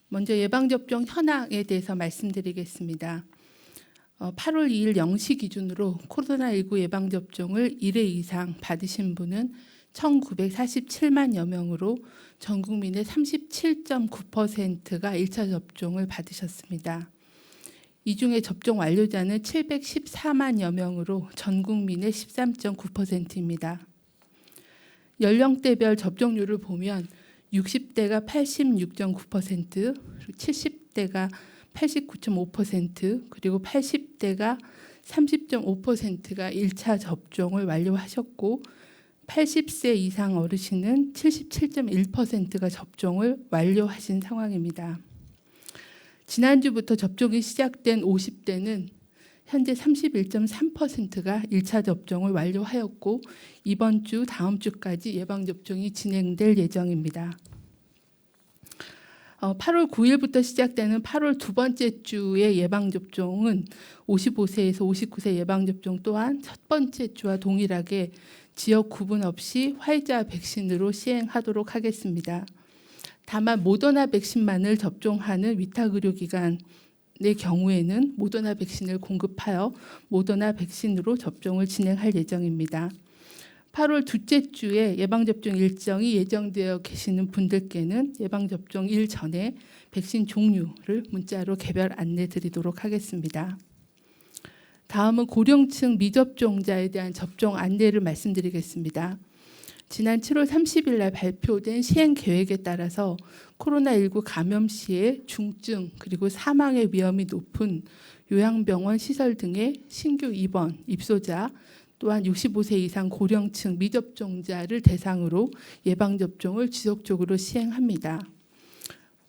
먼저 예방접종 현황에 대해서 말씀드리겠습니다. 8월 2일 0시 기준으로 코로나19 예방접종을 1회 이상 받으신 분은 1,947만여 명으로 전 국민의 37.9%가 1차 접종을 받으셨습니다. 이 중에 접종 완료자는 714만여 명으로 전 국민의 13.9%입니다. 연령대별 접종률을 보면 60대가 86.9%, 70대가 89.5%, 그리고 80대가 30.5%가 1차 접종을 완료하셨고 80세 이상 어르신은 77.1%가 접종을 완료하신 상황입니다. 지난주부터 접종이 시작된 50대는 현재 31.3%가 1차 접종을 완료하였고 이번 주, 다음 주까지 예방접종이 진행될 예정입니다. 8월 9일부터 시작되는 8월 두 번째 주의 예방접종은 55세에서 59세 예방접종 또한 첫 번째 주와 동일하게 지역 구분 없이 화이자 백신으로 시행하도록 하겠습니다. 다만 모더나 백신만을 접종하는 위탁의료기관의 경우에는 모더나 백신을 공급하여 모더나 백신으로 접종을 진행할 예정입니다. 8월 둘째 주에 예방접종 일정이 예정되어 계시는 분들께는 예방접종 일 전에 백신 종류를 문자로 개별 안내 드리도록 하겠습니다. 다음은 고령층 미접종자에 대한 접종 안내를 말씀드리겠습니다. 지난 7월 30일 날 발표된 시행 계획에 따라서 코로나19 감염 시에 중증 그리고 사망의 위험이 높은 요양병원 시설 등의 신규 입원, 입소자 또한 65세 이상 고령층 미접종자를 대상으로 예방접종을 지속적으로 시행합니다.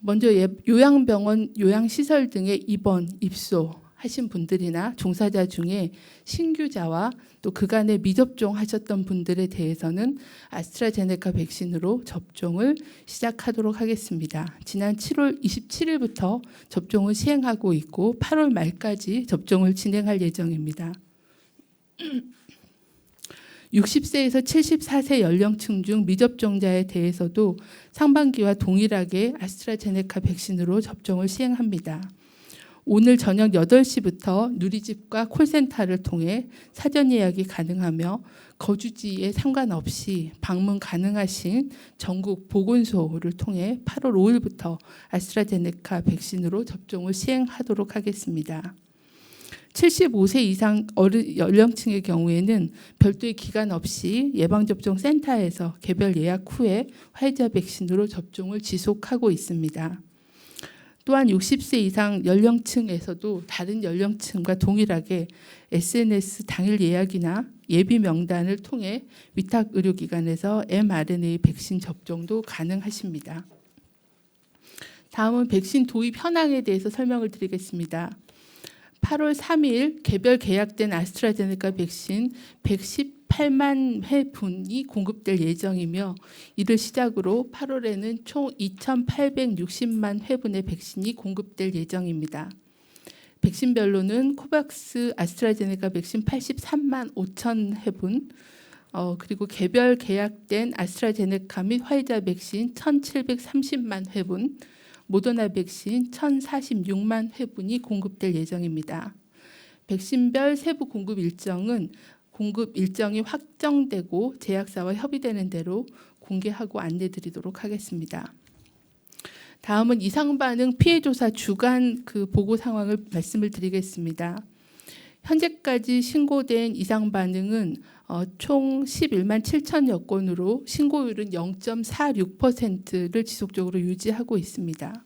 먼저 요양병원, 요양시설 등의 입원, 입소하신 분들이나 종사자 중에 신규자와 또 그간에 미접종하셨던 분들에 대해서는 아스트라제네카 백신으로 접종을 시작하도록 하겠습니다. 지난 7월 27일부터 접종을 시행하고 있고 8월 말까지 접종을 진행할 예정입니다. 60세에서 74세 연령층 중 미접종자에 대해서도 상반기와 동일하게 아스트라제네카 백신으로 접종을 시행합니다. 오늘 저녁 8시부터 누리집과 콜센터를 통해 사전 예약이 가능하며 거주지에 상관없이 방문 가능하신 전국 보건소를 통해 8월 5일부터 아스트라제네카 백신으로 접종을 시행하도록 하겠습니다. 75세 이상 연령층의 경우에는 별도의 기간 없이 예방접종센터에서 개별 예약 후에 화이자 백신으로 접종을 지속하고 있습니다. 또한 60세 이상 연령층에서도 다른 연령층과 동일하게 SNS 당일 예약이나 예비 명단을 통해 위탁 의료기관에서 mRNA 백신 접종도 가능하십니다. 다음은 백신 도입 현황에 대해서 설명을 드리겠습니다. 8월 3일 개별 계약된 아스트라제네카 백신 118만 회분이 공급될 예정이며 이를 시작으로 8월에는 총 2,860만 회분의 백신이 공급될 예정입니다. 백신별로는 코박스 아스트라제네카 백신 83만 5천 회분, 그리고 개별 계약된 아스트라제네카 및 화이자 백신 1,730만 회분, 모더나 백신 1,046만 회분이 공급될 예정입니다. 백신별 세부 공급 일정이 확정되고 제약사와 협의되는 대로 공개하고 안내드리도록 하겠습니다. 다음은 이상반응 피해조사 주간 보고 상황을 말씀을 드리겠습니다. 현재까지 신고된 이상반응은 총 11만 7천여 건으로 신고율은 0.46%를 지속적으로 유지하고 있습니다.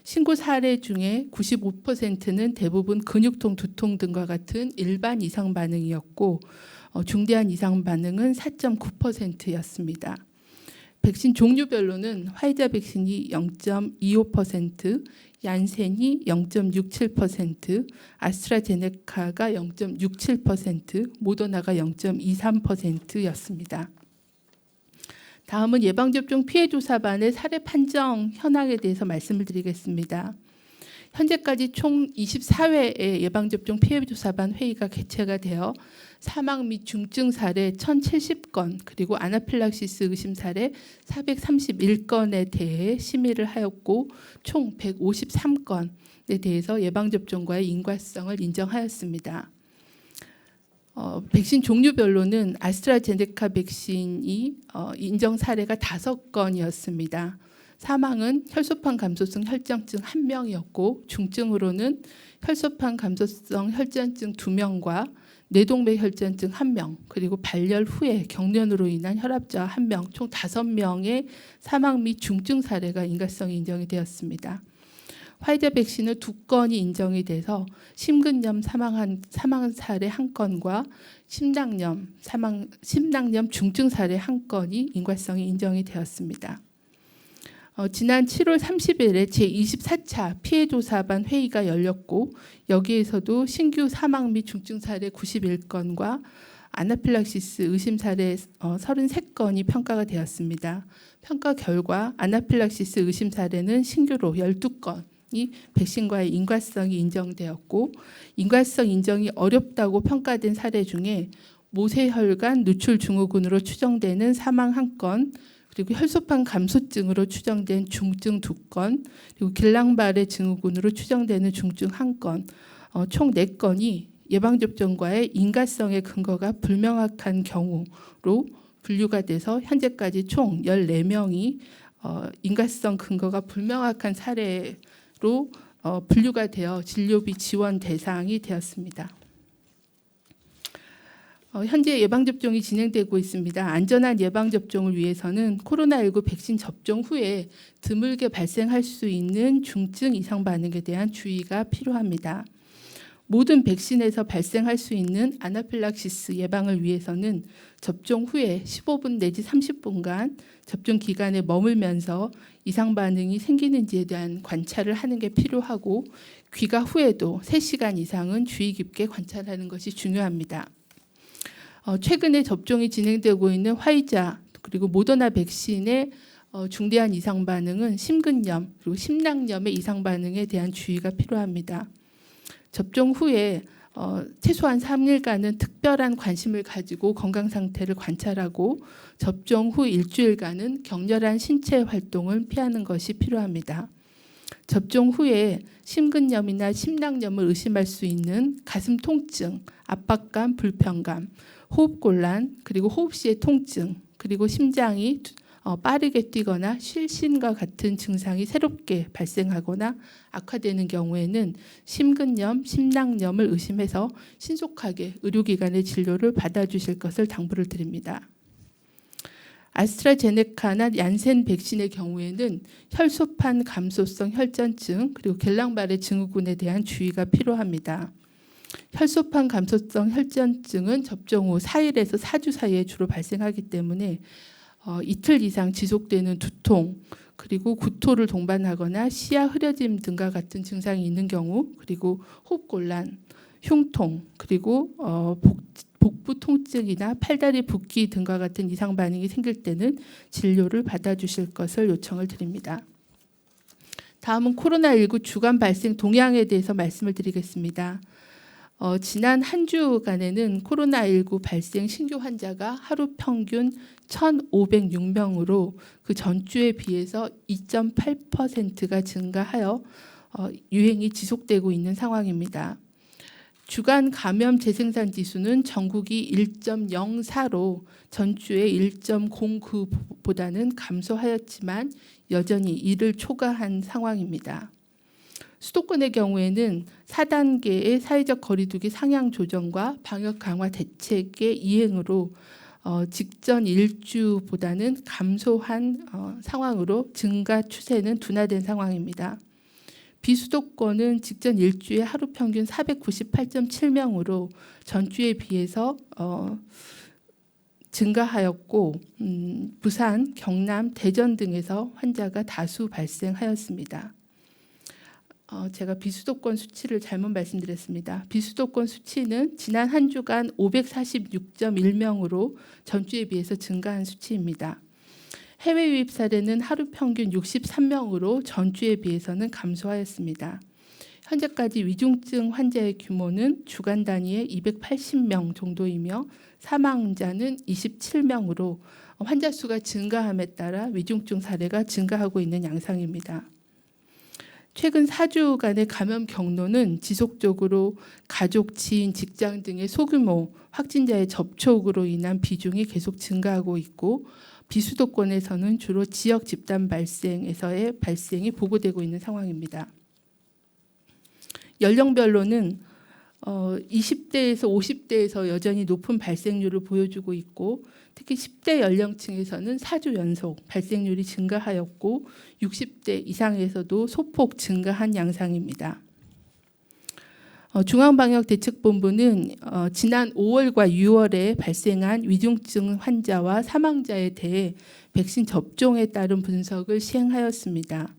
신고 사례 중에 95%는 대부분 근육통, 두통 등과 같은 일반 이상 반응이었고 중대한 이상 반응은 4.9%였습니다. 백신 종류별로는 화이자 백신이 0.25%, 얀센이 0.67%, 아스트라제네카가 0.67%, 모더나가 0.23%였습니다. 다음은 예방접종 피해조사반의 사례 판정 현황에 대해서 말씀을 드리겠습니다. 현재까지 총 24회의 예방접종 피해조사반 회의가 개최가 되어 사망 및 중증 사례 1,070건 그리고 아나필락시스 의심 사례 431건에 대해 심의를 하였고 총 153건에 대해서 예방접종과의 인과성을 인정하였습니다. 백신 종류별로는 아스트라제네카 백신이 인정 사례가 5건이었습니다. 사망은 혈소판 감소성 혈전증 1명이었고 중증으로는 혈소판 감소성 혈전증 2명과 뇌동맥 혈전증 1명 그리고 발열 후에 경련으로 인한 혈압저하 1명 총 5명의 사망 및 중증 사례가 인과성이 인정이 되었습니다. 화이자 백신은 2건이 인정이 돼서 심근염 사망 사례 1건과 심낭염 중증 사례 1건이 인과성이 인정이 되었습니다. 지난 7월 30일에 제24차 피해조사반 회의가 열렸고 여기에서도 신규 사망 및 중증 사례 91건과 아나필락시스 의심 사례 33건이 평가가 되었습니다. 평가 결과 아나필락시스 의심 사례는 신규로 12건이 백신과의 인과성이 인정되었고 인과성 인정이 어렵다고 평가된 사례 중에 모세혈관 누출 증후군으로 추정되는 사망 1건 그리고 혈소판 감소증으로 추정된 중증 2건, 그리고 길랑발의 증후군으로 추정되는 중증 1건, 총 4건이 예방접종과의 인과성의 근거가 불명확한 경우로 분류가 돼서 현재까지 총 14명이 인과성 근거가 불명확한 사례로 분류가 되어 진료비 지원 대상이 되었습니다. 현재 예방접종이 진행되고 있습니다. 안전한 예방접종을 위해서는 코로나19 백신 접종 후에 드물게 발생할 수 있는 중증 이상 반응에 대한 주의가 필요합니다. 모든 백신에서 발생할 수 있는 아나필락시스 예방을 위해서는 접종 후에 15분 내지 30분간 접종 기간에 머물면서 이상 반응이 생기는지에 대한 관찰을 하는 게 필요하고 귀가 후에도 3시간 이상은 주의 깊게 관찰하는 것이 중요합니다. 최근에 접종이 진행되고 있는 화이자 그리고 모더나 백신의 중대한 이상 반응은 심근염 그리고 심낭염의 이상 반응에 대한 주의가 필요합니다. 접종 후에 최소한 3일간은 특별한 관심을 가지고 건강 상태를 관찰하고 접종 후 일주일간은 격렬한 신체 활동을 피하는 것이 필요합니다. 접종 후에 심근염이나 심낭염을 의심할 수 있는 가슴 통증, 압박감, 불편감, 호흡곤란, 그리고 호흡 시의 통증, 그리고 심장이 빠르게 뛰거나 실신과 같은 증상이 새롭게 발생하거나 악화되는 경우에는 심근염, 심낭염을 의심해서 신속하게 의료기관의 진료를 받아주실 것을 당부를 드립니다. 아스트라제네카나 얀센 백신의 경우에는 혈소판 감소성 혈전증 그리고 길랑발의 증후군에 대한 주의가 필요합니다. 혈소판 감소성 혈전증은 접종 후 4일에서 4주 사이에 주로 발생하기 때문에 이틀 이상 지속되는 두통 그리고 구토를 동반하거나 시야 흐려짐 등과 같은 증상이 있는 경우 그리고 호흡곤란, 흉통 그리고 복부 통증이나 팔다리 붓기 등과 같은 이상 반응이 생길 때는 진료를 받아주실 것을 요청을 드립니다. 다음은 코로나19 주간 발생 동향에 대해서 말씀을 드리겠습니다. 지난 한 주간에는 코로나19 발생 신규 환자가 하루 평균 1,506명으로 그 전주에 비해서 2.8%가 증가하여 유행이 지속되고 있는 상황입니다. 주간 감염 재생산 지수는 전국이 1.04로 전주의 1.09보다는 감소하였지만 여전히 이를 초과한 상황입니다. 수도권의 경우에는 4단계의 사회적 거리두기 상향 조정과 방역 강화 대책의 이행으로 직전 일주보다는 감소한 상황으로 증가 추세는 둔화된 상황입니다. 비수도권은 직전 일주에 하루 평균 498.7명으로 전주에 비해서 증가하였고 부산, 경남, 대전 등에서 환자가 다수 발생하였습니다. 제가 비수도권 수치를 잘못 말씀드렸습니다. 비수도권 수치는 지난 한 주간 546.1명으로 전주에 비해서 증가한 수치입니다. 해외 유입 사례는 하루 평균 63명으로 전주에 비해서는 감소하였습니다. 현재까지 위중증 환자의 규모는 주간 단위에 280명 정도이며 사망자는 27명으로 환자 수가 증가함에 따라 위중증 사례가 증가하고 있는 양상입니다. 최근 4주간의 감염 경로는 지속적으로 가족, 지인, 직장 등의 소규모 확진자의 접촉으로 인한 비중이 계속 증가하고 있고 비수도권에서는 주로 지역 집단 발생에서의 발생이 보고되고 있는 상황입니다. 연령별로는 20대에서 50대에서 여전히 높은 발생률을 보여주고 있고 특히 10대 연령층에서는 4주 연속 발생률이 증가하였고 60대 이상에서도 소폭 증가한 양상입니다. 중앙방역대책본부는 지난 5월과 6월에 발생한 위중증 환자와 사망자에 대해 백신 접종에 따른 분석을 시행하였습니다.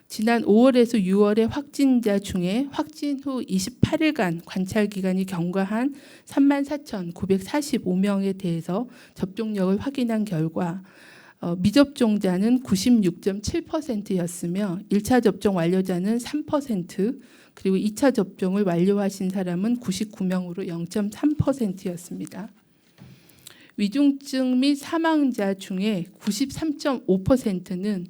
지난 5월에서 6월의 확진자 중에 확진 후 28일간 관찰 기간이 경과한 34,945명에 대해서 접종력을 확인한 결과 미접종자는 96.7%였으며 1차 접종 완료자는 3%, 그리고 2차 접종을 완료하신 사람은 99명으로 0.3%였습니다. 위중증 및 사망자 중에 93.5%는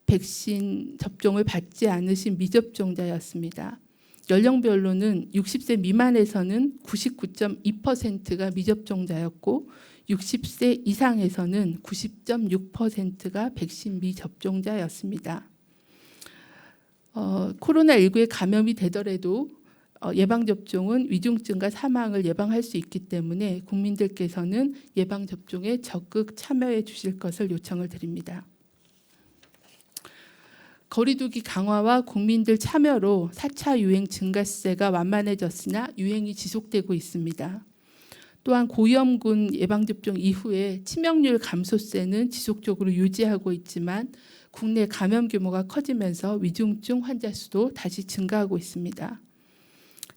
백신 접종을 받지 않으신 미접종자였습니다. 연령별로는 60세 미만에서는 99.2%가 미접종자였고 60세 이상에서는 90.6%가 백신 미접종자였습니다. 코로나19에 감염이 되더라도 예방접종은 위중증과 사망을 예방할 수 있기 때문에 국민들께서는 예방접종에 적극 참여해 주실 것을 요청을 드립니다. 거리두기 강화와 국민들 참여로 4차 유행 증가세가 완만해졌으나 유행이 지속되고 있습니다. 또한 고위험군 예방접종 이후에 치명률 감소세는 지속적으로 유지하고 있지만 국내 감염 규모가 커지면서 위중증 환자 수도 다시 증가하고 있습니다.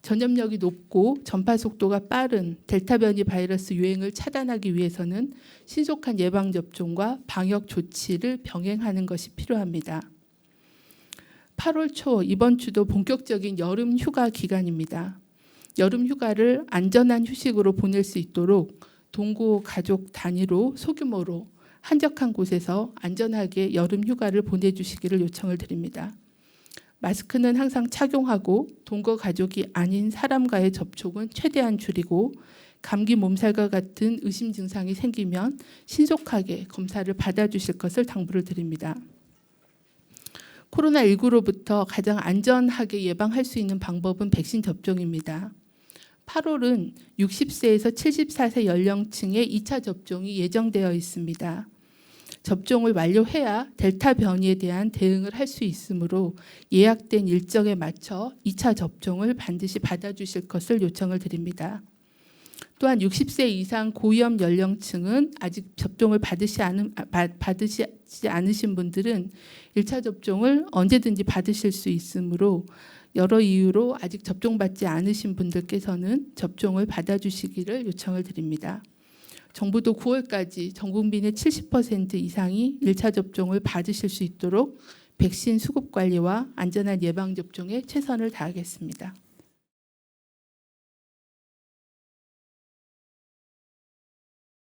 전염력이 높고 전파 속도가 빠른 델타 변이 바이러스 유행을 차단하기 위해서는 신속한 예방접종과 방역 조치를 병행하는 것이 필요합니다. 8월 초 이번 주도 본격적인 여름 휴가 기간입니다. 여름 휴가를 안전한 휴식으로 보낼 수 있도록 동거 가족 단위로 소규모로 한적한 곳에서 안전하게 여름 휴가를 보내주시기를 요청을 드립니다. 마스크는 항상 착용하고 동거 가족이 아닌 사람과의 접촉은 최대한 줄이고 감기 몸살과 같은 의심 증상이 생기면 신속하게 검사를 받아주실 것을 당부를 드립니다. 코로나19로부터 가장 안전하게 예방할 수 있는 방법은 백신 접종입니다. 8월은 60세에서 74세 연령층의 2차 접종이 예정되어 있습니다. 접종을 완료해야 델타 변이에 대한 대응을 할 수 있으므로 예약된 일정에 맞춰 2차 접종을 반드시 받아주실 것을 요청을 드립니다. 또한 60세 이상 고위험 연령층은 아직 접종을 받으시지 않으신 분들은 1차 접종을 언제든지 받으실 수 있으므로 여러 이유로 아직 접종받지 않으신 분들께서는 접종을 받아주시기를 요청을 드립니다. 정부도 9월까지 전 국민의 70% 이상이 1차 접종을 받으실 수 있도록 백신 수급 관리와 안전한 예방접종에 최선을 다하겠습니다.